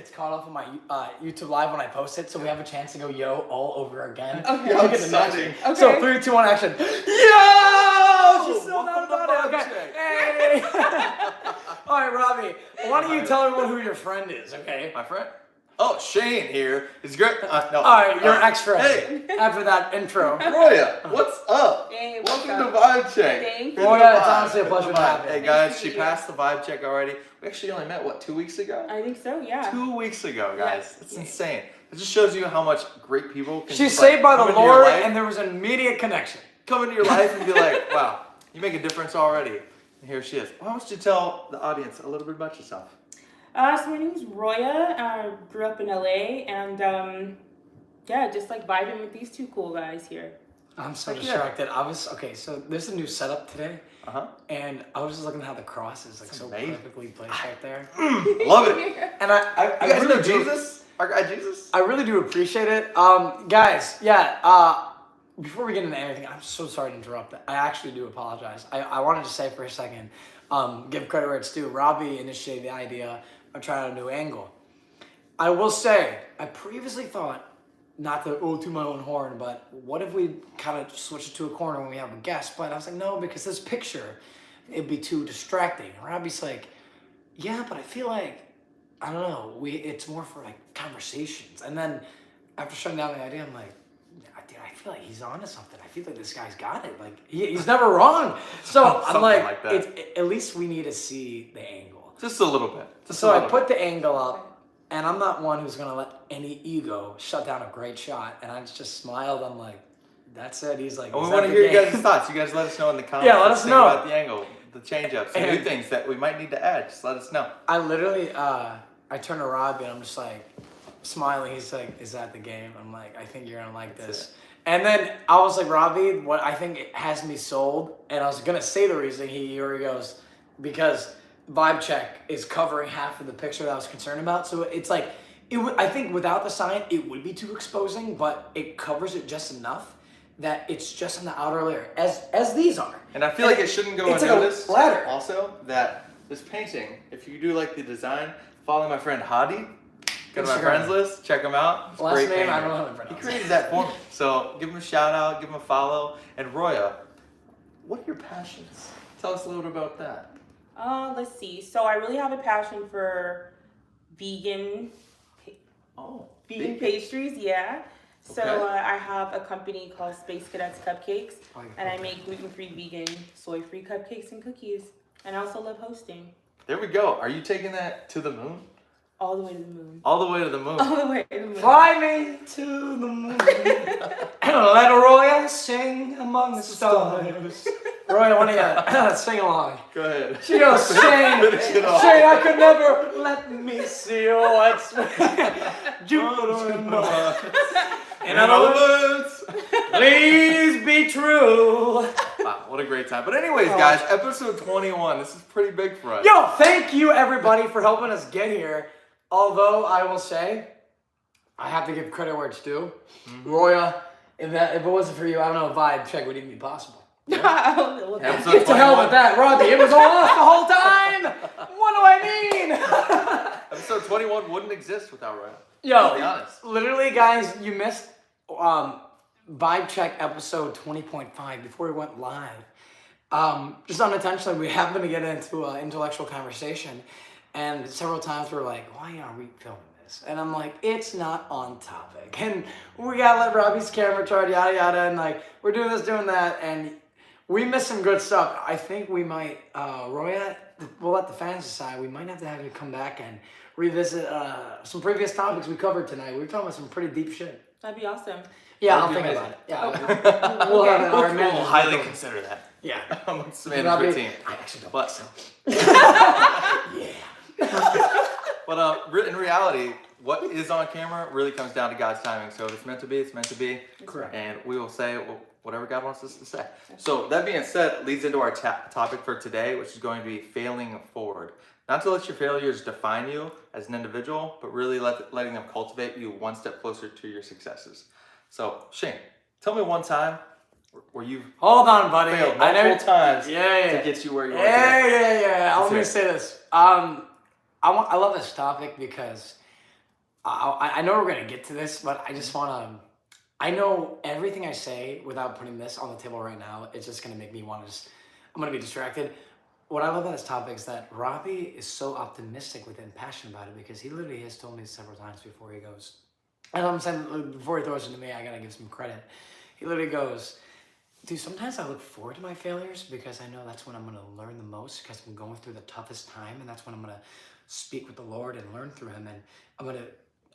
gets caught off on my YouTube live when I post it, so we have a chance to go yo all over again. Okay. Look at the action. Okay. So 3, 2, 1, action. Yo! She's still not about it. Okay. Hey. All right, Robbie. Why don't you tell everyone who your friend is? Okay. My friend? Oh, Shane here. It's great. No. All right, your ex-friend. Hey. After that intro. Roya, what's up? Hey, what's Welcome up? to VibeCheck. Thank you. Roya, it's honestly a pleasure to have you. Hey guys, she passed the VibeCheck already. We actually only met, 2 weeks ago? I think so, yeah. 2 weeks ago, guys. Yes. It's insane. It just shows you how much great people can She's just, saved by come the into your Lord, life, and there was an immediate connection. come into your life and be like, wow, you make a difference already. And here she is. Why don't you tell the audience a little bit about yourself? So my name is Roya. I grew up in LA, and yeah, just like vibing with these two cool guys here. I'm so Heck yeah. distracted. Okay, so there's a new setup today, Uh-huh. and I was just looking at how the cross is like It's so amazing. perfectly placed right there. Love it. And You I guys really know do, Jesus? Our guy Jesus? I really do appreciate it. Guys, before we get into anything, I'm so sorry to interrupt. I actually do apologize. I wanted to say for a second, give credit where it's due. Robbie initiated the idea of trying a new angle. I will say, I previously thought, not to to my own horn, but what if we kind of switch it to a corner when we have a guest? But I was like, no, because this picture, it'd be too distracting. And Robbie's like, yeah, but I feel like, I don't know, it's more for like conversations. And then after shutting down the idea, I'm like, dude, I feel like he's onto something. I feel like this guy's got it. Like he's never wrong. So I'm like that. At least we need to see the angle. Just a little bit. So I put the angle up, and I'm not one who's gonna let any ego shut down a great shot. And I just smiled. I'm like, that's it. He's like, we want to hear you guys' thoughts. You guys let us know in the comments. Yeah, let us know about the angle, the change-ups, and new things that we might need to add. Just let us know. I literally, I turn to Robbie and I'm just like smiling. He's like, "Is that the game?" I'm like, "I think you're gonna like this." And then I was like, "Robbie, what I think it has me sold." And I was gonna say the reason. He goes, because VibeCheck is covering half of the picture that I was concerned about. So it's like, I think without the sign, it would be too exposing, but it covers it just enough that it's just in the outer layer, as these are. And I feel like it shouldn't go unnoticed. Like also, that this painting, if you do like the design, follow my friend Hadi. Go to my friends list, check him out. It's last great name, painter. I don't know how to pronounce. He created that for me. So give him a shout out, give him a follow. And Roya, what are your passions? Tell us a little bit about that. Let's see. So I really have a passion for vegan pastries, yeah. So Okay. I have a company called Space Cadets Cupcakes, and I make gluten-free, vegan, soy-free cupcakes and cookies. And I also love hosting. There we go. Are you taking that to the moon? All the way to the moon. All the way to the moon. All the way to the moon. Fly me to the moon and let Roya sing among the stars. Roya, why don't you sing along? Go ahead. She goes, Shane, Finish it off. Shane, I could never let me see what's Jupiter and Mars. In other words, please be true. Wow, what a great time. But anyways, guys, episode 21. This is pretty big for us. Yo, thank you everybody for helping us get here. Although I will say, I have to give credit where it's due. Roya, if it wasn't for you, I don't know if VibeCheck would even be possible. Episode Get to hell 21. with that, Robbie. It was all us the whole time. What do I mean? Episode 21 wouldn't exist without Roya. Yo, To be honest. literally, guys, you missed VibeCheck episode 20.5 before we went live. Just unintentionally, we happened to get into an intellectual conversation, and several times we were like, why are we filming this? And I'm like, it's not on topic. And we gotta let Robbie's camera charge, yada yada, and like, we're doing this, doing that, and we missed some good stuff. I think we might, Roya, we'll let the fans decide. We might have to have you come back and revisit some previous topics we covered tonight. We were talking about some pretty deep shit. That'd be awesome. Yeah, That'd I'll be think amazing. about it. Yeah, we'll have it. Our We'll highly consider that. Yeah. Amongst the management team. I actually don't But, think so. Yeah. but in reality, what is on camera really comes down to God's timing. So if it's meant to be, it's meant to be. Correct. And we will say whatever God wants us to say. So that being said, leads into our topic for today, which is going to be failing forward. Not to let your failures define you as an individual, but really letting them cultivate you one step closer to your successes. So, Shane, tell me one time where you've Hold on, buddy. failed multiple times to Yeah. get you where you are today. Yeah. Let me say this. I love this topic because I know we're gonna get to this, but I just wanna. I know everything I say without putting this on the table right now. It's just gonna make me want to just. I'm gonna be distracted. What I love about this topic is that Robbie is so optimistic with it and passionate about it because he literally has told me several times before he goes. And I'm saying before he throws it to me, I gotta give some credit. He literally goes, dude, sometimes I look forward to my failures because I know that's when I'm gonna learn the most because I'm going through the toughest time and that's when I'm gonna speak with the Lord and learn through him and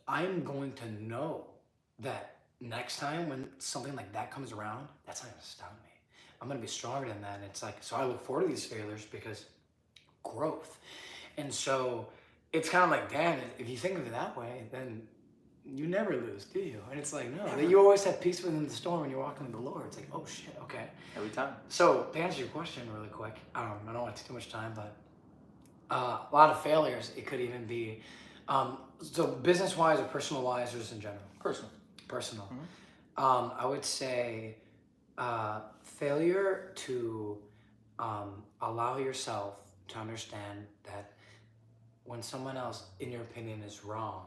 I'm going to know that next time when something like that comes around, that's not gonna stop me. I'm gonna be stronger than that. And it's like, so I look forward to these failures because growth. And so it's kind of like, damn, if you think of it that way, then you never lose, do you? And it's like, no, you always have peace within the storm when you're walking with the Lord. It's like, oh shit, okay. Every time. So to answer your question really quick, I don't want to take too much time, but a lot of failures, it could even be, so business-wise or personal-wise or just in general? Personal. Mm-hmm. I would say failure to allow yourself to understand that when someone else, in your opinion, is wrong,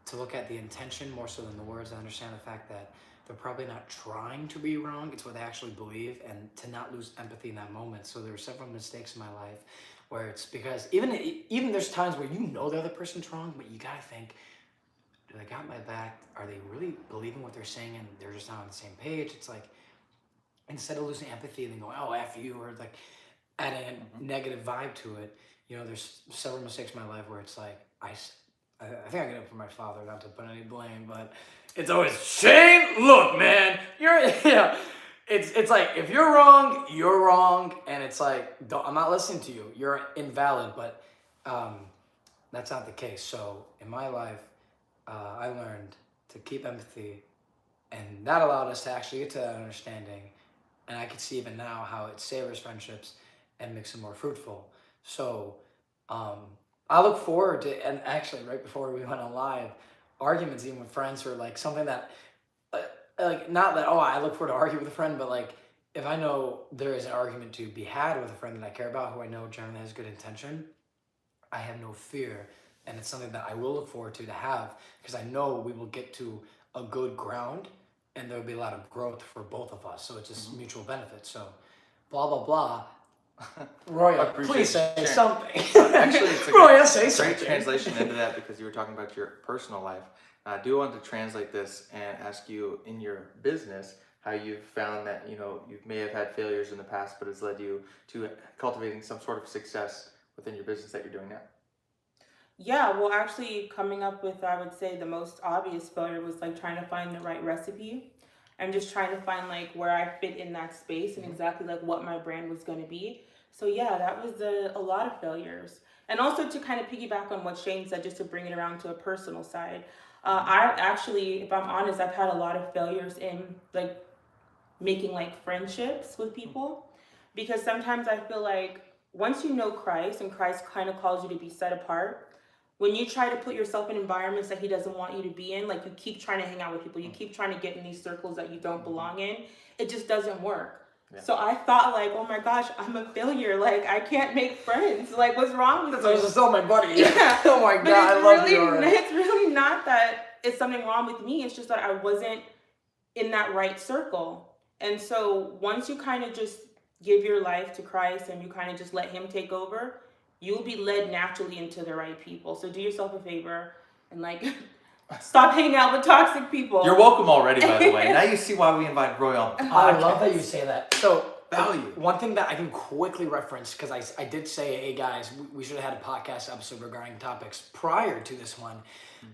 to look at the intention more so than the words, and understand the fact that they're probably not trying to be wrong, it's what they actually believe, and to not lose empathy in that moment. So there were several mistakes in my life where it's because even there's times where you know the other person's wrong, but you gotta think, do they got my back? Are they really believing what they're saying and they're just not on the same page? It's like, instead of losing empathy and then going, oh, F you, or like adding a negative vibe to it, you know, there's several mistakes in my life where it's like, I think I get it from my father, not to put any blame, but it's always, Shane, look, man, it's like, if you're wrong, and it's like, I'm not listening to you, you're invalid, but that's not the case. So in my life, I learned to keep empathy, and that allowed us to actually get to that understanding, and I can see even now how it savors friendships and makes them more fruitful. So I look forward to, and actually right before we went on live, arguments even with friends or like something that, like not that, oh, I look forward to argue with a friend, but like if I know there is an argument to be had with a friend that I care about, who I know generally has good intention, I have no fear. And it's something that I will look forward to have because I know we will get to a good ground and there'll be a lot of growth for both of us. So it's just mutual benefit. So blah, blah, blah. Roya, please say something. Actually, it's a Roya, great translation into that because you were talking about your personal life. I do want to translate this and ask you in your business how you've found that, you know, you may have had failures in the past, but it's led you to cultivating some sort of success within your business that you're doing now. Yeah, well, actually, coming up with, I would say, the most obvious failure was like trying to find the right recipe and just trying to find like where I fit in that space and exactly like what my brand was going to be. So yeah, that was a lot of failures. And also to kind of piggyback on what Shane said, just to bring it around to a personal side. I actually, if I'm honest, I've had a lot of failures in like making like friendships with people, because sometimes I feel like once you know Christ and Christ kind of calls you to be set apart, when you try to put yourself in environments that he doesn't want you to be in, like you keep trying to hang out with people, you keep trying to get in these circles that you don't belong in, it just doesn't work. Yeah. So I thought like, oh my gosh, I'm a failure. Like I can't make friends. Like what's wrong with me? I was just telling my buddy. Yeah. Oh my God, I love you. It's really not that it's something wrong with me. It's just that I wasn't in that right circle. And so once you kind of just give your life to Christ and you kind of just let him take over, you'll be led naturally into the right people. So do yourself a favor and like stop hanging out with toxic people. You're welcome already, by the way. Now you see why we invite Roya on the podcast. I love that you say that. So value. One thing that I can quickly reference, because I did say, hey guys, we should have had a podcast episode regarding topics prior to this one.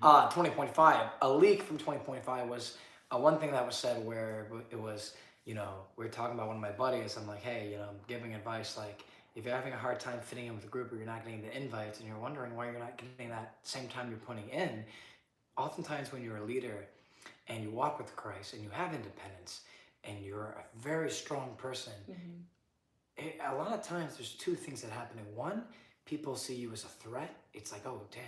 20.5, a leak from 20.5 was one thing that was said where it was, you know, we were talking about one of my buddies. I'm like, hey, you know, I'm giving advice like, if you're having a hard time fitting in with a group or you're not getting the invites and you're wondering why you're not getting that same time you're putting in, oftentimes when you're a leader and you walk with Christ and you have independence and you're a very strong person, a lot of times there's two things that happen. One, people see you as a threat. It's like, oh, damn,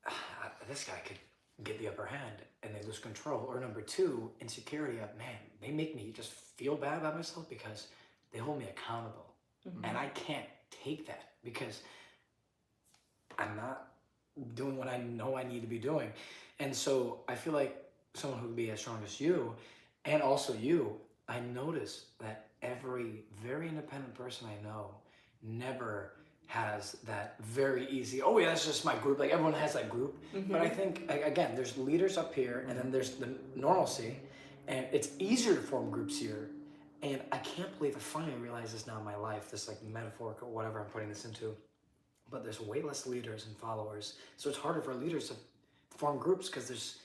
like, this guy could get the upper hand, and they lose control. Or number two, insecurity of, man, they make me just feel bad about myself because they hold me accountable. And I can't take that because I'm not doing what I know I need to be doing. And so I feel like someone who would be as strong as you, and also you, I notice that every very independent person I know never has that very easy, oh yeah, that's just my group. Like everyone has that group. Mm-hmm. But I think, again, there's leaders up here, and then there's the normalcy, and it's easier to form groups here. And I can't believe I finally realize this now in my life, this like metaphorical whatever I'm putting this into. But there's way less leaders and followers, so it's harder for leaders to form groups because there's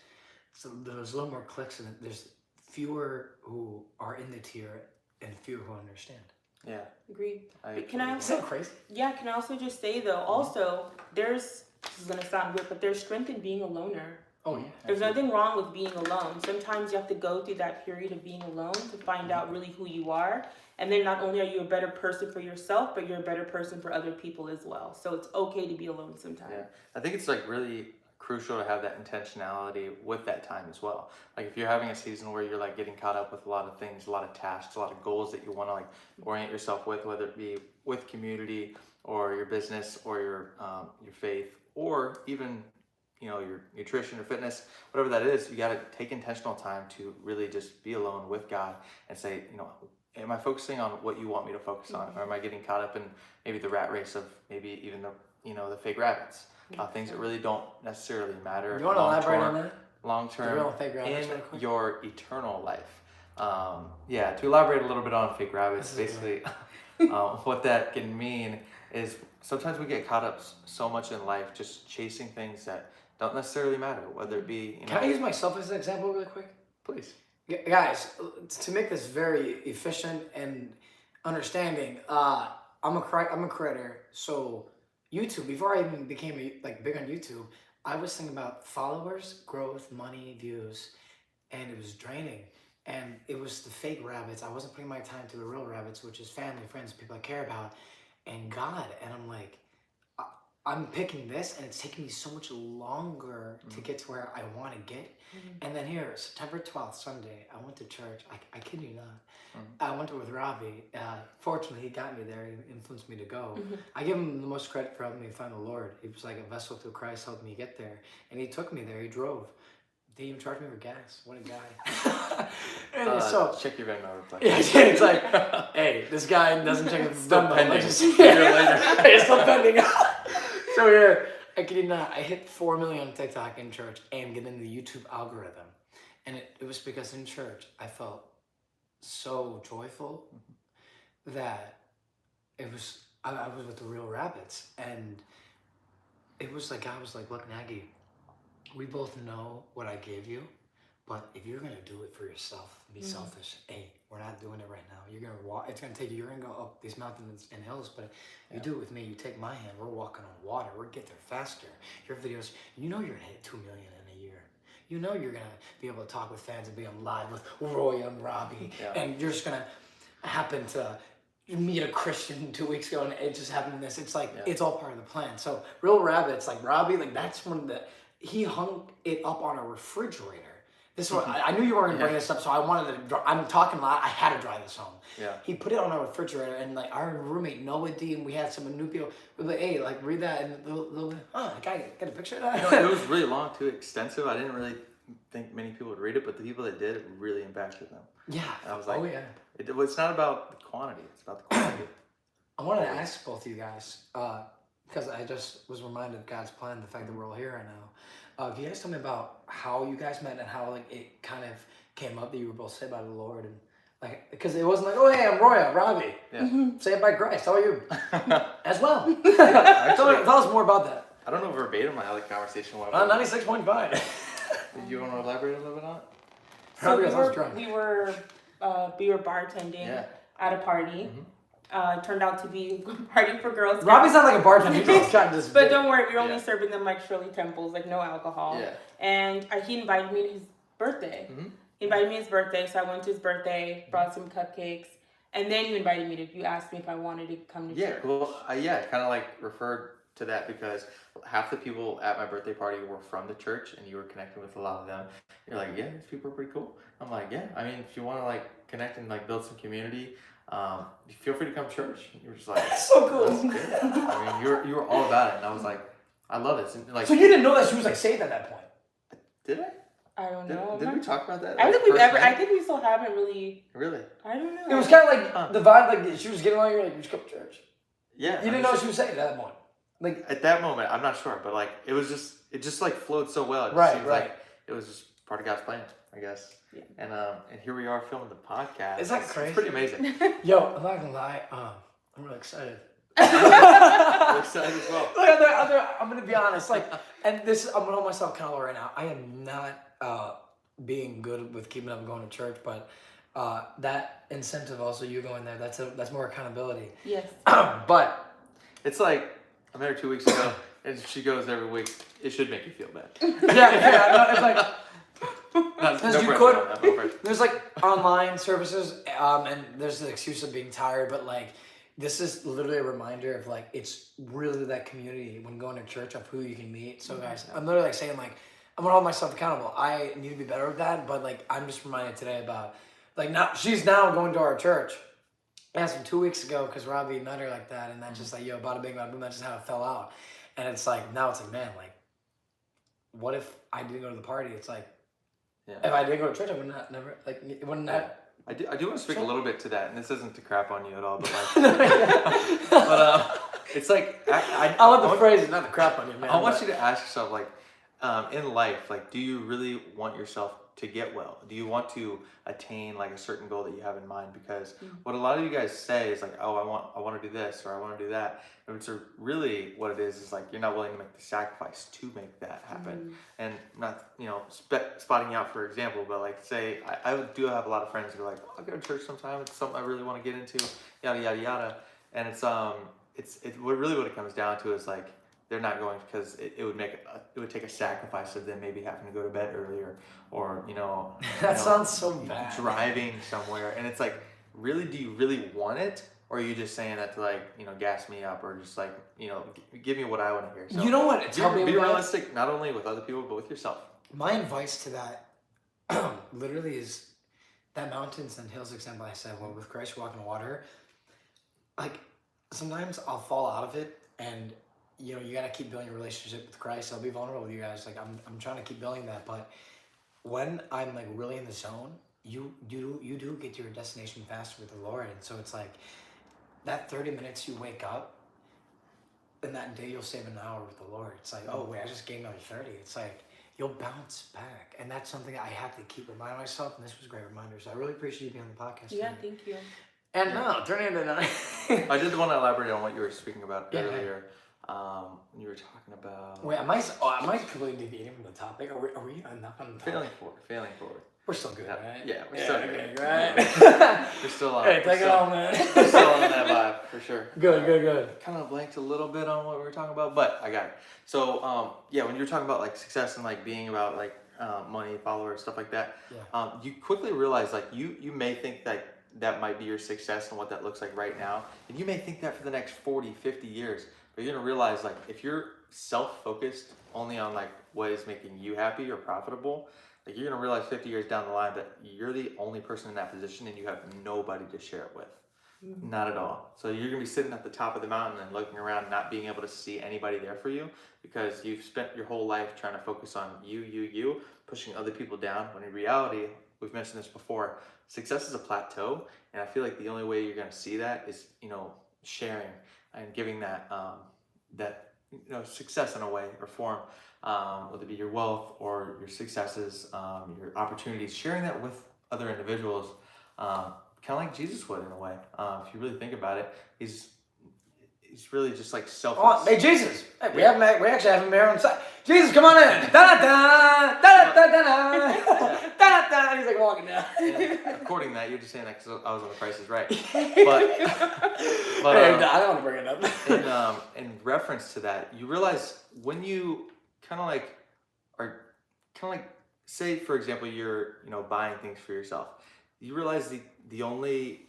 a little more clicks, and there's fewer who are in the tier and fewer who understand. Yeah. Agreed. Isn't that crazy? Yeah, can I also just say though, also, this is gonna sound weird, but there's strength in being a loner. Oh yeah. There's nothing wrong with being alone. Sometimes you have to go through that period of being alone to find out really who you are. And then not only are you a better person for yourself, but you're a better person for other people as well. So it's okay to be alone sometimes. Yeah. I think it's like really crucial to have that intentionality with that time as well. Like if you're having a season where you're like getting caught up with a lot of things, a lot of tasks, a lot of goals that you want to like orient yourself with, whether it be with community or your business or your faith, or even your nutrition or fitness, whatever that is, you got to take intentional time to really just be alone with God and say, am I focusing on what you want me to focus on, or am I getting caught up in maybe the rat race of maybe even the fake rabbits, things that really don't necessarily matter. You want to elaborate on that? Long term The real fake rabbits, in real quick? your eternal life. To elaborate a little bit on fake rabbits, basically, what that can mean is sometimes we get caught up so much in life just chasing things that don't necessarily matter, whether it be. Can I use myself as an example really quick? Please. Guys, to make this very efficient and understanding, I'm a creator. So YouTube, before I even became big on YouTube, I was thinking about followers, growth, money, views, and it was draining. And it was the fake rabbits. I wasn't putting my time to the real rabbits, which is family, friends, people I care about, and God. And I'm like, I'm picking this, and it's taking me so much longer to get to where I want to get. And then here, September 12th, Sunday, I went to church. I kid you not. I went with Robbie. Fortunately, he got me there. He influenced me to go. I give him the most credit for helping me find the Lord. He was like a vessel through Christ, helped me get there. And he took me there. He drove. Didn't even charge me for gas. What a guy. And so check your Venmo reply. Yeah, it's like, hey, this guy doesn't check his Still Venmo. pending. It's Later. still pending. So here, I kid you not, I hit 4 million on TikTok in church and get in the YouTube algorithm. And it was because in church, I felt so joyful that I was with the real rabbits. And it was like, God was like, look, Nagy, we both know what I gave you, but if you're going to do it for yourself, be selfish, hey, we're not doing it right now. You're going to walk, it's going to take you, you're going to go up these mountains and hills, but you do it with me, you take my hand, we're walking on water, we'll get there faster. Your videos, you're going to hit 2 million in a year. You're going to be able to talk with fans and be on live with Roya and Robbie, and you're just going to happen to meet a Christian 2 weeks ago, and it just happened this. It's like, it's all part of the plan. So Real Rabbits, like Robbie, like that's one that he hung it up on a refrigerator. This one, I knew you weren't going to bring this up, so I wanted to, I'm talking a lot, I had to drive this home. Yeah. He put it on a refrigerator, and like our roommate Noah D, and we had some new people, we were like, hey, like read that, and they'll guy, get a picture of that? It was really long too, extensive. I didn't really think many people would read it, but the people that did, it really impacted them. Yeah. And I was like, oh yeah. It's not about the quantity, it's about the quality. I wanted to ask both of you guys, because I just was reminded of God's plan, the fact that we're all here right now. Can you guys tell me about how you guys met and how like it kind of came up that you were both saved by the Lord, and like because it wasn't like, oh hey, I'm Roya, Robbie, saved by Christ. How are you? As well. Tell us more about that. I don't know verbatim how the conversation went. 96.5. You want to elaborate a little bit on it? So we were bartending at a party. Turned out to be a party for girls. Robbie's not like a bartender. But don't worry, we're only serving them like Shirley Temples, like no alcohol. Yeah. And he invited me to his birthday. He invited me to his birthday, so I went to his birthday, brought some cupcakes, and then you asked me if I wanted to come to church. Well, I kind of like referred to that because half the people at my birthday party were from the church, and you were connecting with a lot of them. You're like, yeah, these people are pretty cool. I'm like, yeah. I mean, if you want to like connect and like build some community, feel free to come to church. You were just like, so cool. That's good. I mean, you were all about it, and I was like, I love it. And, like, So you didn't know that she was like saved at that point? did I? I don't know. Did we talk about that? I like, think we've first ever. night? I think we still haven't really. Really? I don't know. It was kind of like the vibe, like she was getting on you, like you should come to church. Yeah. You didn't know she was saved at that point. Like at that moment, I'm not sure, but like it just like flowed so well. It just Right, seems right. like it was just part of God's plan, I guess. Yeah. And here we are filming the podcast. Is that It's crazy? pretty amazing. Yo, I'm not gonna lie, I'm really excited. I'm excited as well. Like, I'm gonna be honest, like, and this, I'm gonna hold myself accountable right now. I am not being good with keeping up and going to church, but that incentive also, you going there, that's more accountability. Yes. But It's like I met her 2 weeks ago, and she goes every week. It should make you feel bad. yeah, it's like No you pressure could- on that, no pressure. there's like online services, and there's the excuse of being tired, but like this is literally a reminder of like it's really that community when going to church of who you can meet. So guys, I'm literally like saying like I'm gonna hold myself accountable. I need to be better with that, but like I'm just reminded today about like now she's now going to our church. I asked him 2 weeks ago because Robbie met her like that, and that's just like yo, bada bing, bada boom. That's just how it fell out, and it's like now it's like man, like what if I didn't go to the party? It's like Yeah. if I didn't go to church, I would not never like it wouldn't have. I do want to speak a little bit to that, and this isn't to crap on you at all, but like, but it's like I love the phrase, not to crap on you, man. I want you to ask yourself, like, in life, like, do you really want yourself to get well? Do you want to attain like a certain goal that you have in mind? Because what a lot of you guys say is like, oh, I want to do this or I want to do that. And it's really what it is like you're not willing to make the sacrifice to make that happen. And not, spotting you out for example, but like say I do have a lot of friends who are like, I'll go to church sometime. It's something I really want to get into, yada yada yada. And it's what it comes down to is like they're not going because it would take a sacrifice of them maybe having to go to bed earlier or that sounds so bad. Driving somewhere, and it's like, really, do you really want it, or are you just saying that to like gas me up or just like give me what I want to hear? So You know what? be realistic, not only with other people but with yourself. My advice to that literally is that mountains and hills example I said, well, with Christ walking water, like sometimes I'll fall out of it, and you gotta keep building a relationship with Christ. I'll be vulnerable with you guys. Like I'm trying to keep building that, but when I'm like really in the zone, you do get to your destination faster with the Lord. And so it's like that 30 minutes you wake up, and that day you'll save an hour with the Lord. It's like, oh wait, I just gained another 30. It's like you'll bounce back, and that's something that I have to keep reminding myself. And this was a great reminder. So I really appreciate you being on the podcast. Yeah, today. thank you. And now turning into I did want to elaborate on what you were speaking about Yeah. earlier. You were talking about Wait, am I completely deviating from the topic? Are we not on the topic? failing forward. We're still good, right? Yeah, we're still okay, good. right? We're still on. Hey, take it on, We're man. still on that vibe for sure. Good. Kind of blanked a little bit on what we were talking about, but I got it. So when you were talking about like success and like being about like money, followers, stuff like that, you quickly realize like you may think that might be your success and what that looks like right now, and you may think that for the next 40, 50 years, but you're gonna realize like if you're self-focused only on like what is making you happy or profitable, like you're gonna realize 50 years down the line that you're the only person in that position and you have nobody to share it with. Not at all. So you're gonna be sitting at the top of the mountain and looking around, not being able to see anybody there for you because you've spent your whole life trying to focus on you, pushing other people down. When in reality, we've mentioned this before, success is a plateau, and I feel like the only way you're gonna see that is sharing and giving that success in a way or form, whether it be your wealth or your successes, your opportunities, sharing that with other individuals, kind of like Jesus would in a way. If you really think about it, he's really just like selfless. Oh, hey Jesus! Hey, we actually have him here on side. Jesus, come on in! Da da da da da da da da. He's like walking down. According to that, you're just saying that because I was on The Price is Right. But hey, I don't want to bring it up. In reference to that, you realize when you kind of like say, for example, you're buying things for yourself, you realize the only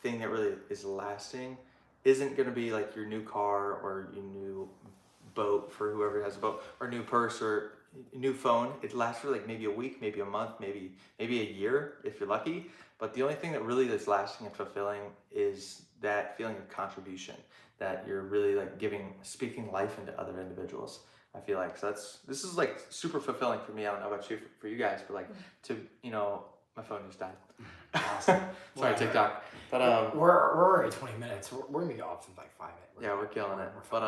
thing that really is lasting isn't going to be like your new car or your new boat for whoever has a boat, or new purse or new phone. It lasts for like maybe a week, maybe a month, maybe a year if you're lucky. But the only thing that really is lasting and fulfilling is that feeling of contribution, that you're really like speaking life into other individuals. I feel like so this is like super fulfilling for me. I don't know about you for you guys, but like to my phone just died. Awesome. Sorry, TikTok. But we're already 20 minutes. We're gonna be off in like 5 minutes. yeah, we're killing it. But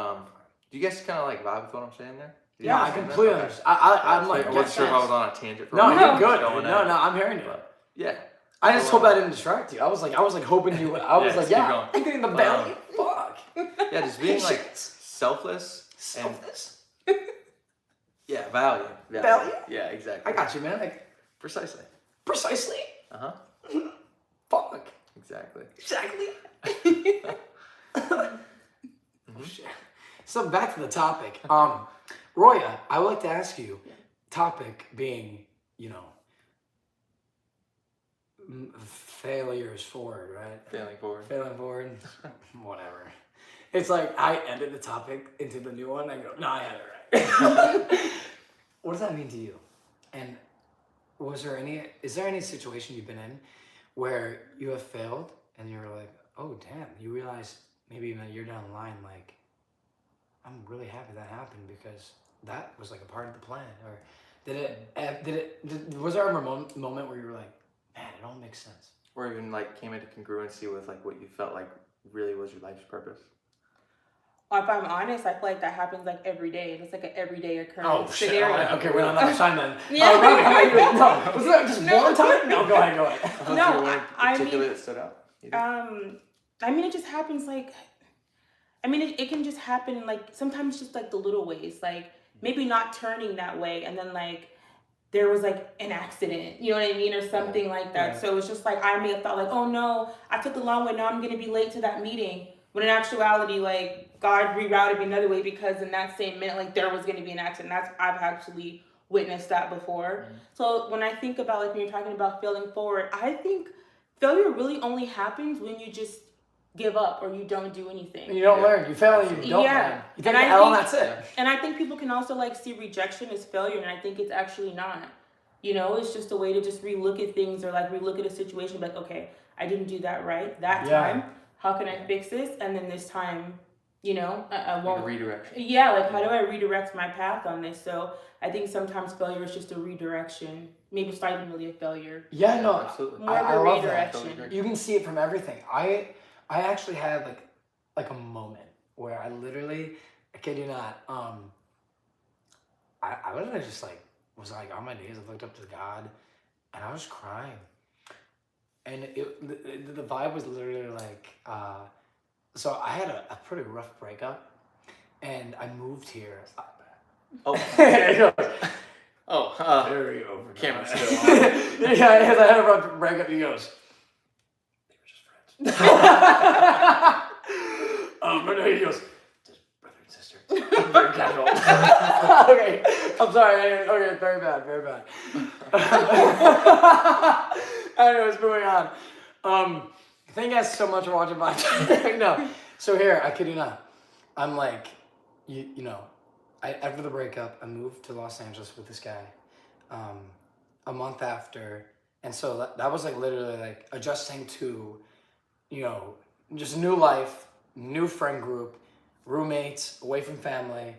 do you guys kind of like vibe with what I'm saying there? Yeah, I completely understand. I'm like, I wasn't sure if I was on a tangent. For no, a you're minute, good. just going No, in. I'm hearing you. But, yeah. I just hope I didn't distract you. I was like hoping you. I was Yeah, like, just keep yeah, going. I'm getting the belly. Fuck. Yeah, just being like selfless. Selfless. Yeah, value. Value? Yeah, exactly. I got you, man. Like, Precisely. precisely. Uh-huh. Fuck. Exactly. Exactly. Oh, shit. So back to the topic. Roya, I would like to ask you, topic being, failures forward, right? Failing forward. Failing forward. Whatever. It's like I ended the topic into the new one. I go, no, I had it right. What does that mean to you? And is there any situation you've been in where you have failed and you're like, oh damn, you realize maybe even a year down the line, like, I'm really happy that happened because that was like a part of the plan? Or was there ever a moment where you were like, man, it all makes sense? Or even like came into congruency with like what you felt like really was your life's purpose? If I'm honest, I feel like that happens like every day. It's like an everyday occurrence Oh shit! scenario. All right, okay, we're on another time then. Yeah. Robbie, how about you? No, was that just one time? No, go ahead. Was No, there one I particular mean, that stood out? I mean, it just happens like, I mean, it can just happen like sometimes just like the little ways, like maybe not turning that way, and then like there was like an accident, you know what I mean, or something like that. Yeah. So it's just like I may have thought like, oh no, I took the long way. Now I'm gonna be late to that meeting. When in actuality, like God rerouted me another way because in that same minute, like there was gonna be an accident. I've actually witnessed that before. Mm-hmm. So when I think about like when you're talking about failing forward, I think failure really only happens when you just give up or you don't do anything. You don't learn. You fail and you don't learn. You take the L and that's it. And I think people can also like see rejection as failure, and I think it's actually not. It's just a way to just relook at things or like relook at a situation like, okay, I didn't do that right that time. How can I fix this? And then this time, I won't. Redirection. Yeah, like how do I redirect my path on this? So I think sometimes failure is just a redirection. Maybe it's not even really a failure. Yeah, no, absolutely. More of I a love redirection. that. You can see it from everything. I actually had like a moment where I literally, I kid you not, I literally just like was like on my knees. I looked up to God, and I was crying. And the vibe was literally like, so I had a pretty rough breakup, and I moved here. Oh. It goes, Very over. Camera still Yeah, because I had a rough breakup. He goes, they were just friends. But no, he goes, just brother and sister. Very casual. Okay, I'm sorry. Okay, very bad, very bad. Anyways, moving on. Thank you guys so much for watching my No. So here, I kid you not. I'm like, after the breakup, I moved to Los Angeles with this guy. A month after, and so that was like literally like adjusting to, just new life, new friend group, roommates, away from family,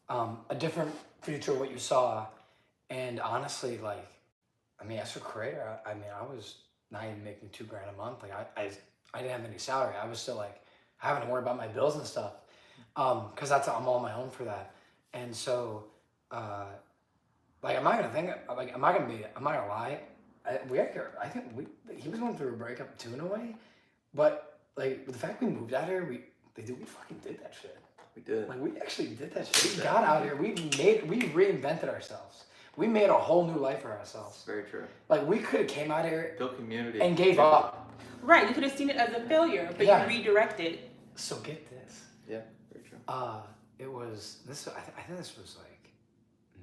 a different future what you saw, and honestly, like, I mean, as a creator, I was not even making $2,000 a month. Like I didn't have any salary. I was still like having to worry about my bills and stuff, because I'm all on my own for that, and so. Like, I'm not gonna lie. He was going through a breakup too in a way, but like the fact we moved out here, we fucking did that shit. We did. Like we actually did that shit. We got out here. We reinvented ourselves. We made a whole new life for ourselves. Very true. Like we could have came out here, built community, and gave up. Right, you could have seen it as a failure, but you redirected. So get this. Yeah, very true. It was this. I think this was like.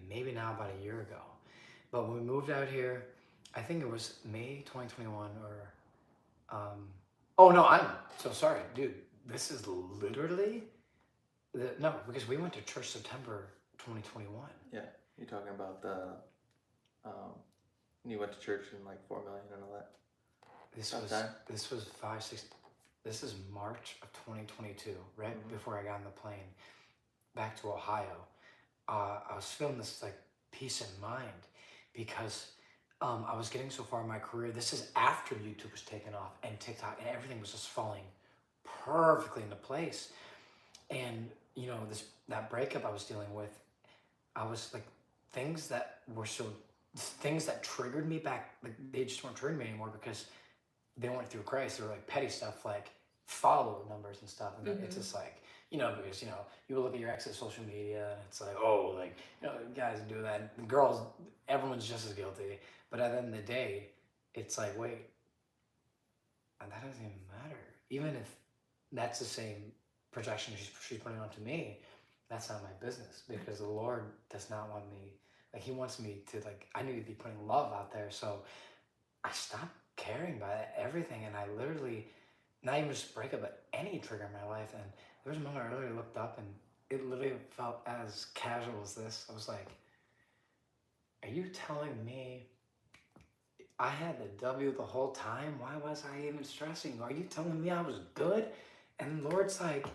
Maybe now about a year ago, but when we moved out here, I think it was May 2021 or, I'm so sorry, dude. This is literally, because we went to church September 2021. Yeah, you're talking about the, you went to church in like 4 million and all that. This was 5, 6. This is March of 2022, right before I got on the plane back to Ohio. I was feeling this like peace in mind because I was getting so far in my career. This is after YouTube was taken off and TikTok, and everything was just falling perfectly into place. And that breakup I was dealing with, I was like, things that were so things that triggered me back, like they just weren't triggering me anymore because they weren't through Christ. They were like petty stuff, like follower numbers and stuff. And it's just like, because you look at your ex's social media and it's like, oh, like guys do that. And girls, everyone's just as guilty. But at the end of the day, it's like, wait, that doesn't even matter. Even if that's the same projection she's putting onto me, that's not my business because the Lord does not want me. Like He wants me to I need to be putting love out there. So I stopped caring about everything, and I literally, not even just breakup, but any trigger in my life. And there was a moment I literally looked up, and it literally felt as casual as this. I was like, "Are you telling me I had the W the whole time? Why was I even stressing? Are you telling me I was good?" And the Lord's like,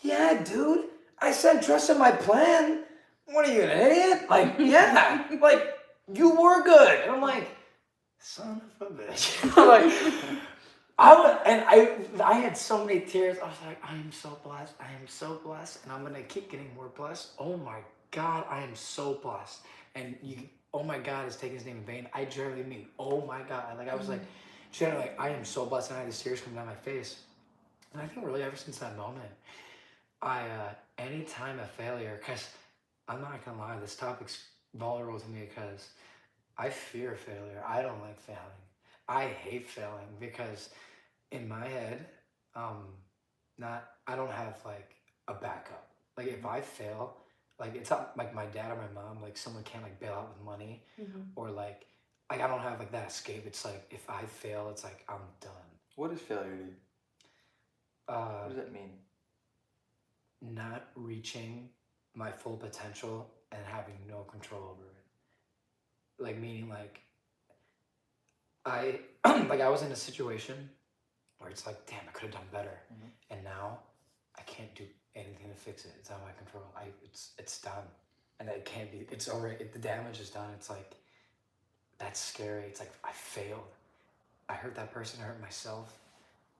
"Yeah, dude. I said trust in my plan. What are you, an idiot? Like, yeah, like you were good." And I'm like, son of a bitch. I had so many tears. I was like, I am so blessed. I am so blessed. And I'm going to keep getting more blessed. Oh my God, I am so blessed. And oh my God is taking His name in vain. I generally mean, oh my God. I was like, generally, I am so blessed. And I had these tears coming down my face. And I think really ever since that moment, anytime a failure, because I'm not going to lie, this topic's vulnerable to me because I fear failure. I don't like failing. I hate failing because in my head, I don't have a backup. Like if I fail, it's not like my dad or my mom, someone can't bail out with money, or I don't have that escape. It's if I fail, it's I'm done. What is failure to you? What does that mean? Not reaching my full potential and having no control over it. Meaning I I was in a situation where it's damn, I could have done better, and now I can't do anything to fix it. It's out of my control. It's done, and it can't be. It's already the damage is done. It's that's scary. It's I failed. I hurt that person. I hurt myself,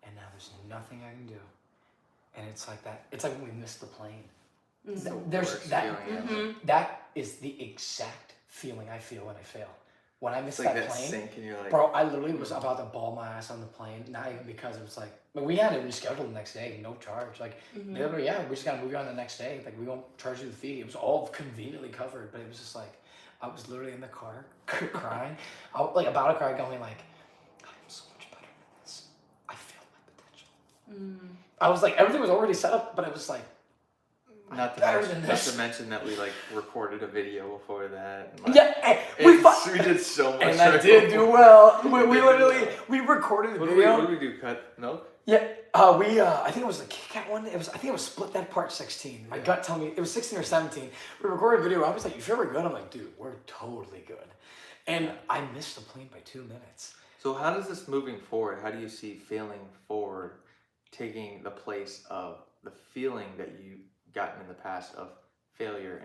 and now there's nothing I can do. And it's that. It's when we missed the plane. There's that. That is the exact feeling I feel when I fail. When I missed that plane, sink and you're bro, I literally was about to bawl my ass on the plane. Not even because it was but we had it rescheduled the next day, no charge. Literally, yeah, we just gotta move you on the next day. We won't charge you the fee. It was all conveniently covered, but it was just I was literally in the car crying, about to cry, going I am so much better than this. I failed my potential. I was everything was already set up, but it was not to mention that we recorded a video before that. And, yeah, we did so much. And I did do well. We literally recorded the video. What did we do? Cut? No. Yeah. I think it was the Kit Kat one. I think it was split that part 16. My gut told me it was 16 or 17. We recorded a video. I was like, "You sure we're good?" I'm like, "Dude, we're totally good." And I missed the plane by 2 minutes. So how does this moving forward? How do you see failing forward taking the place of the feeling that you gotten in the past of failure?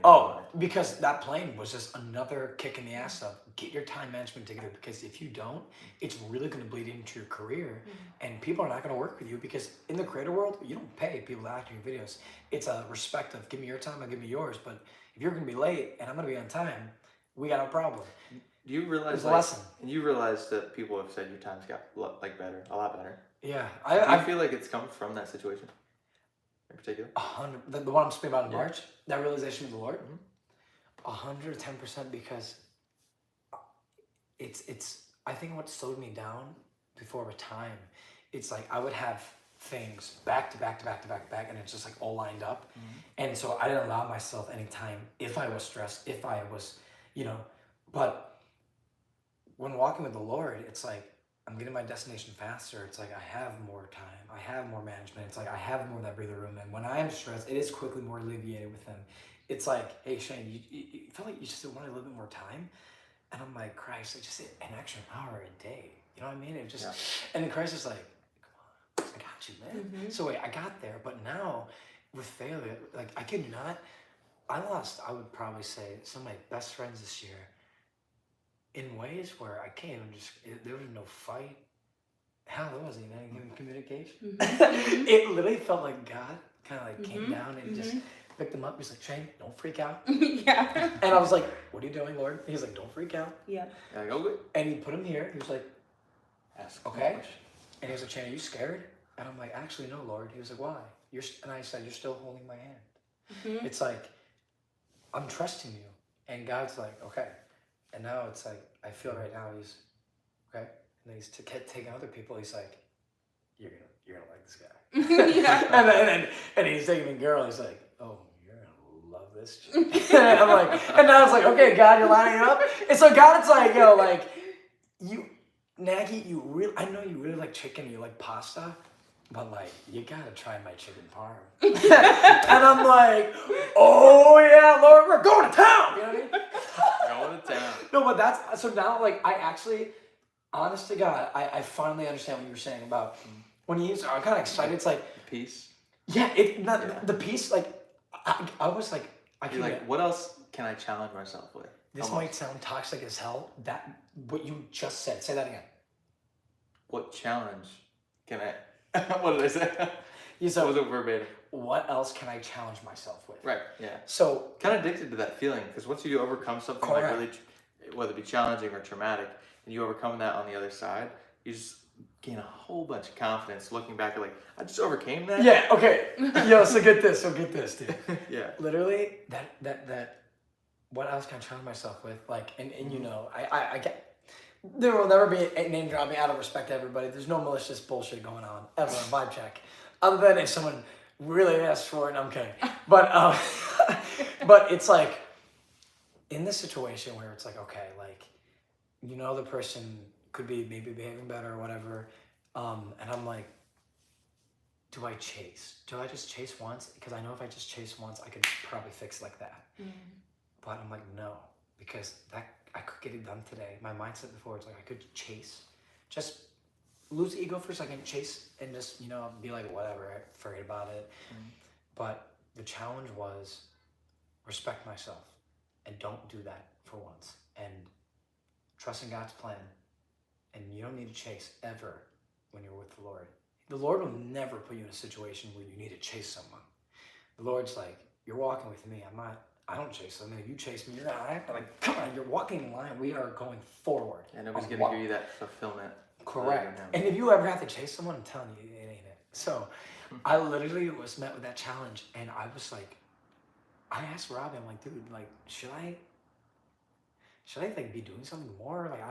Because that plane was just another kick in the ass of get your time management together, because if you don't, it's really going to bleed into your career, and people are not going to work with you, because in the creator world, you don't pay people to act in your videos. It's a respect of give me your time, I'll give me yours, but if you're going to be late and I'm going to be on time, we got a problem. Do you realize and you realize that people have said your times got better, a lot better? Yeah. I feel like it's come from that situation in particular? 100. The one I'm speaking about in March, that realization of the Lord, 110%, because it's. I think what slowed me down before a time, it's I would have things back to back to back to back to back, and it's just all lined up, and so I didn't allow myself any time if I was stressed, if I was, but when walking with the Lord, it's I'm getting my destination faster. It's I have more time. I have more management. It's I have more of that breather room. And when I am stressed, it is quickly more alleviated with Him. It's hey, Shane, you feel you just want a little bit more time? And I'm Christ, just an extra hour a day. You know what I mean? It just, and then Christ is come on, I got you, man. So wait, I got there. But now, with failure, I kid you not, I lost, I would probably say, some of my best friends this year in ways where I can't even there was no fight. Hell, there wasn't even any communication. Mhm. It literally felt like God kind of like came Mhm. down and just Mhm. picked him up. He's like, Shane, don't freak out. Yeah. And I was like, what are you doing, Lord? He's like, don't freak out. Yeah. Yeah, go good. And he put him here. He was like, Ask okay. question. And he was like, Shane, are you scared? And I'm like, actually, no, Lord. He was like, why? And I said, you're still holding my hand. Mhm. It's like, I'm trusting you. And God's like, okay. And now it's like, I feel right now he's, okay. And then he's taking other people. He's like, you're gonna like this guy. Yeah. and he's taking a girl. He's like, oh, you're gonna love this chick. And I'm like, and now it's like, okay, God, you're lining it up. And so God, it's like, yo, like, Nagy, I know you really like chicken, you like pasta, but like, you gotta try my chicken parm. And I'm like, oh yeah, Lord, we're going to town. You know what I mean? Going to town. No, but so now, like, I actually, honest to God, I finally understand what you were saying about when I'm kind of excited. It's like, Peace. yeah, the piece, like, I was like, You're like, what else can I challenge myself with? this Almost. might sound toxic as hell. What you just said, say that again. What challenge can I? What did I say? So, What was it verbatim? what else can I challenge myself with? Right. Yeah. So, Kind of addicted to that feeling because once you overcome something like Correct. really, whether it be challenging or traumatic, and you overcome that on the other side, you just gain a whole bunch of confidence. Looking back, at like I just overcame that. yeah, okay. Yo, so get this, dude. Yeah. Literally, that. What else can I challenge myself with? Like, and you know, I get. There will never be a name dropping out of respect to everybody. There's no malicious bullshit going on ever on VibeCheck, other than if someone really asks for it. I'm kidding, but but it's like in this situation where it's like, okay, like, you know, the person could be maybe behaving better or whatever, and I'm like, do I chase? Do I just chase once? Because I know if I just chase once, I could probably fix like that. But I'm like, no, because I could get it done today. My mindset before, it's like I could chase, just lose ego for a second, chase, and just, you know, be like, whatever, forget about it. But the challenge was respect myself and don't do that for once. And trust in God's plan. And you don't need to chase ever when you're with the Lord. The Lord will never put you in a situation where you need to chase someone. The Lord's like, you're walking with me. I don't chase them. And if you chase me, you're not acting like, come on, you're walking in line. We are going forward. And nobody's going to give you that fulfillment. Correct. And if you ever have to chase someone, I'm telling you, it ain't it. So I literally was met with that challenge. And I was like, I asked Robbie, I'm like, dude, like, should I like be doing something more? Like,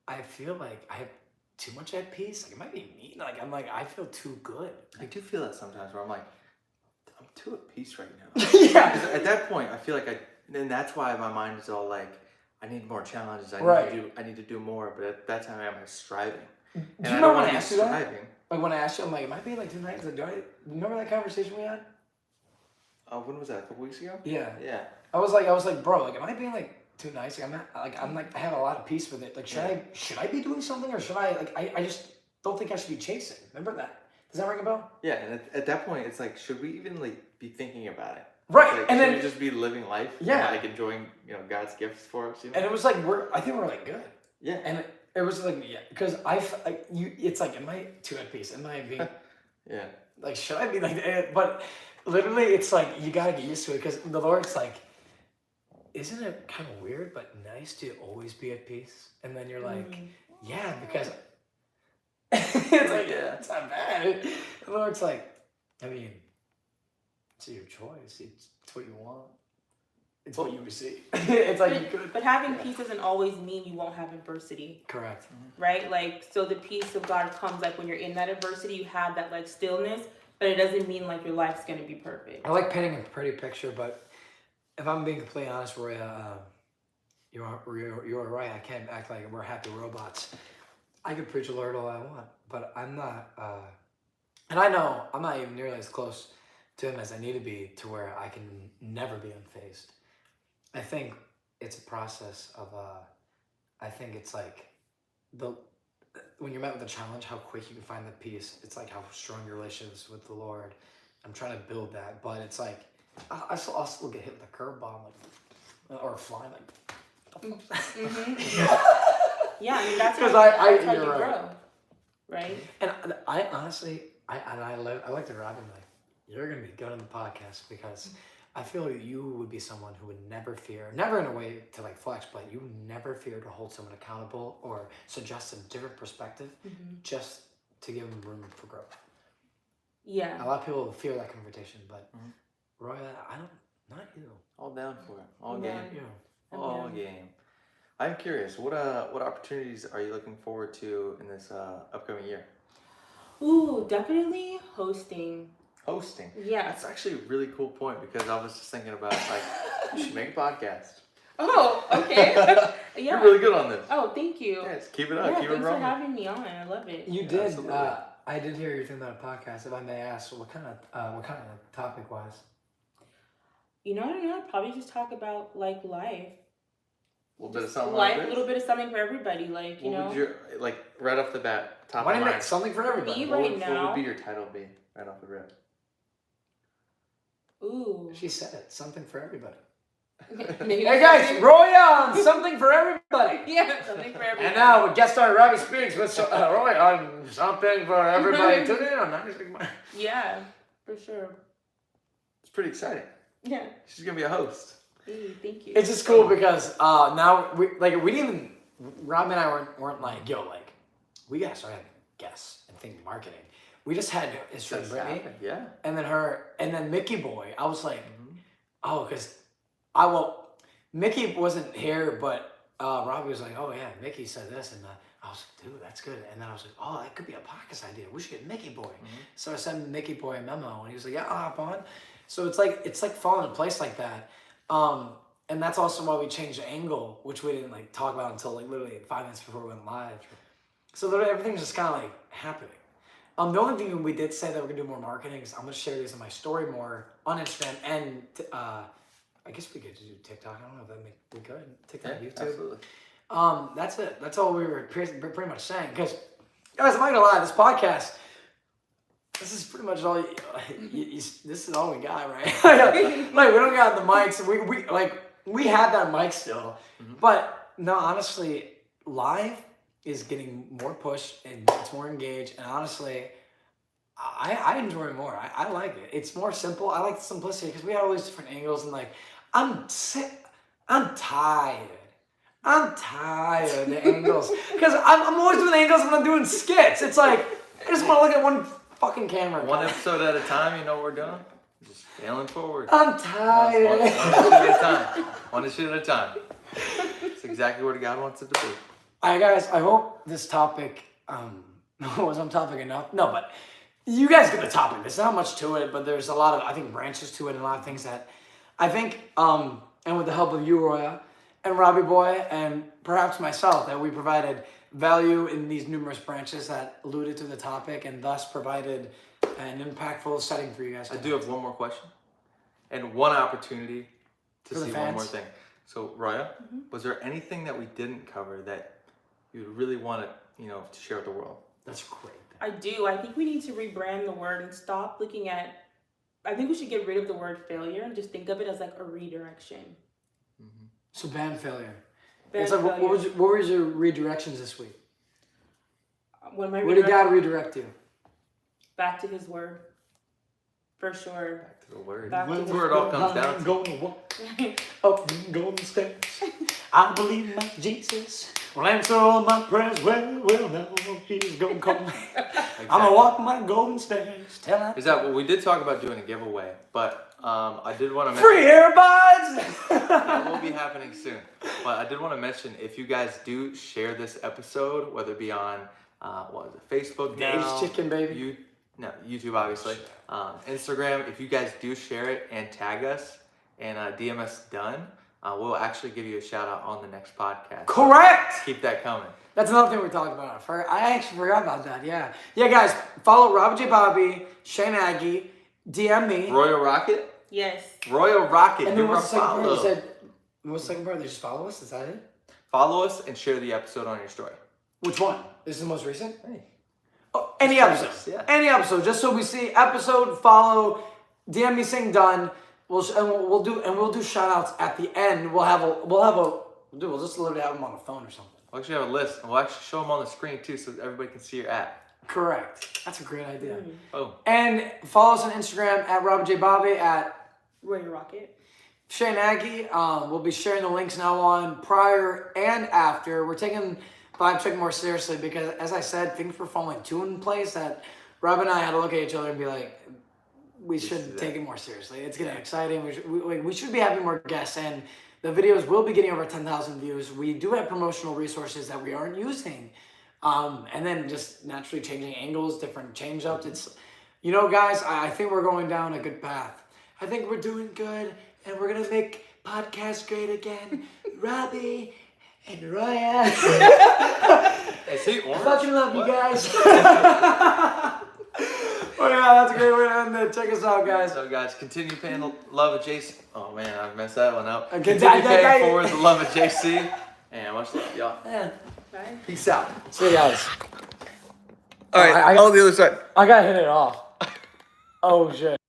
I feel like I have too much at peace. Like, it might be me. Like, I'm like, I feel too good. I do feel that sometimes where I'm like, I'm too at peace right now. Yeah. 'Cause at that point, I feel like and that's why my mind is all like, I need more challenges. I need to do more. But at that time, I'm like striving. Do And you I remember don't when want I to be asked you that? striving. Like, when I asked you, I'm like, it might be like 2 nights. Like, remember that conversation we had? When was that? A couple weeks ago? Yeah. Yeah. I was like, bro, like, am I being like too nice? Like, I'm like, I have a lot of peace with it. Like, should I be doing something, or should I, like, I just don't think I should be chasing. Remember that? Does that ring a bell? Yeah, and at that point, it's like, should we even like be thinking about it? Right, Like, and should then we just be living life? Yeah. And, like enjoying, God's gifts for us. You know? and it was like I think we're like good. Yeah. And it was like, yeah, because it's like, am I too at peace? Am I being Yeah. like, should I be like? But literally, it's like you gotta get used to it, because the Lord's like, isn't it kind of weird but nice to always be at peace? And then you're like, yeah, because it's like, yeah, it's not bad. The Lord's like, I mean, it's your choice. It's what you want. It's what you receive. It's like you could. But having peace doesn't always mean you won't have adversity. Correct. Right? Like, so the peace of God comes like when you're in that adversity, you have that like stillness, but it doesn't mean like your life's gonna be perfect. I like painting a pretty picture, but if I'm being completely honest, Roya, you're right. I can't act like we're happy robots. I could preach the Lord all I want, but I'm not. And I know I'm not even nearly as close to Him as I need to be, to where I can never be unfazed. I think it's a process of. I think it's like when you're met with a challenge, how quick you can find the peace. It's like how strong your relationship is with the Lord. I'm trying to build that, but it's like I'll still get hit with a curveball, like, or a fly, like. Yeah, I mean that's Because how you you're grow, right? And I honestly, I like to Robin, like, you're gonna be good on the podcast because I feel you would be someone who would never fear, never in a way to like flex, but you never fear to hold someone accountable or suggest a different perspective, just to give them room for growth. Yeah. A lot of people fear that confrontation, but Roya, not you. All down for it. All Yeah. game. You. All game. I'm curious. What opportunities are you looking forward to in this upcoming year? Ooh, definitely hosting. Hosting. Yeah. That's actually a really cool point because I was just thinking about like you should make a podcast. Oh, okay. Yeah. You're really good on this. Oh, thank you. Yes, keep it up. Yeah, keep it thanks for rolling. having me on. I love it. You did. Absolutely. I did hear you think about a podcast. If I may ask, what kind of topic wise? You know, I don't know. I'd probably just talk about like life. A little bit of something Life, like a this. little bit of something for everybody. Like, you What know. would your like right off the bat top Why of didn't mind? make something for everybody? Me? What right would now? be your title be right off the rip? Ooh. She said it. Something for everybody. Maybe Hey guys, something- Roya on Something for Everybody. Yeah, something for everybody. And now with guest star Robbie Speaks with Roya on Something for Everybody. Tune in on 96.9. Yeah, for sure. It's pretty exciting. Yeah. She's gonna be a host. Ooh, thank you. It's just cool because now we didn't even, Rob and I weren't like, yo, like, we gotta start having guests and think marketing. We just had his friend That's Brittany, happened, yeah. and then Mickey Boy. I was like, oh, because Mickey wasn't here, but Robbie was like, oh yeah, Mickey said this, and I was like, dude, that's good. And then I was like, oh, that could be a podcast idea. We should get Mickey Boy. So I sent Mickey Boy a memo, and he was like, yeah, I'll hop on. So it's like falling in place like that. And that's also why we changed the angle, which we didn't like talk about until like literally 5 minutes before we went live. So literally everything's just kind of like happening. The only thing we did say that we're gonna do more marketing is I'm gonna share these in my story more on Instagram and I guess we could do TikTok. I don't know if that we could TikTok, Yeah, YouTube. absolutely. That's it. That's all we were pretty much saying. Because guys, I'm not gonna lie, this podcast. This is pretty much all. This is all we got, right? Like we don't got the mics. We have that mic still, but no, honestly, live is getting more push and it's more engaged. And honestly, I enjoy it more. I like it. It's more simple. I like the simplicity because we have all these different angles and like I'm tired. I'm tired of the angles because I'm always doing angles when I'm doing skits. It's like I just want to look at one fucking camera. One episode at a time, you know what we're doing? Just failing forward. I'm tired. One issue at a time. One issue at a time. It's exactly what God wants it to be. All right, guys, I hope this topic was on topic enough. No, but you guys get the topic. There's not much to it, but there's a lot of, I think, branches to it and a lot of things that I think, and with the help of you, Roya, and Robbie Boy, and perhaps myself, that we provided value in these numerous branches that alluded to the topic and thus provided an impactful setting for you guys. I do have one more question and one opportunity to For the see one more fans. thing. So, Roya, was there anything that we didn't cover that you really want to share with the world? That's great. I do. I think we need to rebrand the word and stop looking at. I think we should get rid of the word failure and just think of it as like a redirection. So ban failure. Ban It's like, what failure. was your redirections this week? When my Where did God redirect you? back to His word, for sure. Back to the word. Back to That's the where it all comes down I'm to. gonna walk up them golden stairs. I believe my Jesus will answer all my prayers. Well, now He's gonna come. I'm gonna walk my golden stairs. Tell her. Is that what we did talk about doing a giveaway, but I did want to mention Free earbuds. that will be happening soon. But I did want to mention if you guys do share this episode, whether it be on Facebook Dave's now, Chicken, baby. YouTube obviously, Instagram. If you guys do share it and tag us and DM us done, we'll actually give you a shout out on the next podcast. Correct. So keep that coming. That's another thing we talked about. I actually forgot about that. Yeah, guys, follow Robert J. Bobby, Shane Aggie, DM me. Royal Rocket. Yes. Royal Rocket. And then give her a what's the second part? You follow. said, what's the second part? They just follow us? Is that it? Follow us and share the episode on your story. Which one? This is the most recent? Hey. Oh, any episode. Yeah. Any episode. Just so we see episode, follow, DM me saying done. we'll do shout outs at the end. We'll just literally have them on the phone or something. We'll actually have a list, and we'll actually show them on the screen too, so everybody can see your ad. Correct. That's a great idea. Oh. And follow us on Instagram at Robert J. Bobby, at Roya Rocket. Shane Aggie. We'll be sharing the links now on prior and after. We're taking VibeCheck more seriously because, as I said, things were falling too in place that Rob and I had to look at each other and be like, we should take it more seriously. It's getting exciting. We should be having more guests, and the videos will be getting over 10,000 views. We do have promotional resources that we aren't using. And then just naturally changing angles, different change ups. It's, guys, I think we're going down a good path. I think we're doing good, and we're going to make podcasts great again. Robbie and Roya. Is he orange? I fucking love you guys. Oh yeah, that's a great way to end it. Check us out, guys. So guys, continue paying the love of JC. Oh man, I messed that one up. Okay, Continue paying forward the love of JC. And much love, y'all. Yeah. Bye. Peace out. See you guys. All right, I on the other side. I gotta hit it off. Oh shit.